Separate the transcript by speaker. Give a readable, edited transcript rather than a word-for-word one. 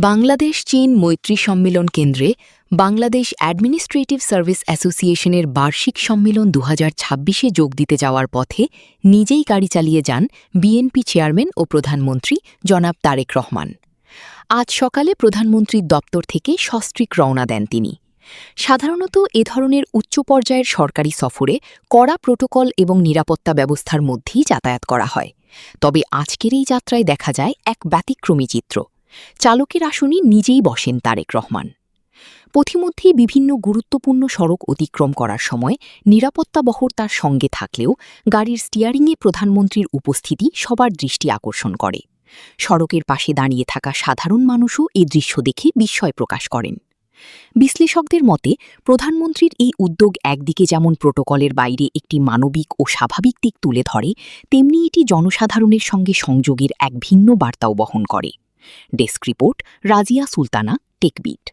Speaker 1: বাংলাদেশ চীন মৈত্রী সম্মেলন কেন্দ্রে বাংলাদেশ অ্যাডমিনিস্ট্রেটিভ সার্ভিস অ্যাসোসিয়েশনের বার্ষিক সম্মেলন ২০২৬-এ যোগ দিতে যাওয়ার পথে নিজেই গাড়ি চালিয়ে যান বিএনপি চেয়ারম্যান ও প্রধানমন্ত্রী জনাব তারেক রহমান। আজ সকালে প্রধানমন্ত্রীর দপ্তর থেকে সস্ত্রীক রওনা দেন তিনি। সাধারণত এ ধরনের উচ্চ পর্যায়ের সরকারি সফরে কড়া প্রোটোকল এবং নিরাপত্তা ব্যবস্থার মধ্যেই যাতায়াত করা হয়। তবে আজকের এই যাত্রায় দেখা যায় এক ব্যতিক্রমী চিত্র। চালকের আসনে নিজেই বসেন তারেক রহমান। পথিমধ্যেই বিভিন্ন গুরুত্বপূর্ণ সড়ক অতিক্রম করার সময় নিরাপত্তা বহর তার সঙ্গে থাকলেও গাড়ির স্টিয়ারিংয়ে প্রধানমন্ত্রীর উপস্থিতি সবার দৃষ্টি আকর্ষণ করে। সড়কের পাশে দাঁড়িয়ে থাকা সাধারণ মানুষও এই দৃশ্য দেখে বিস্ময় প্রকাশ করেন। বিশ্লেষকদের মতে প্রধানমন্ত্রীর এই উদ্যোগ একদিকে যেমন প্রোটোকলের বাইরে একটি মানবিক ও স্বাভাবিক দিক তুলে ধরে, তেমনি এটি জনসাধারণের সঙ্গে সংযোগের এক ভিন্ন বার্তাও বহন করে। Desk report, Razia Sultana, টেকবিট।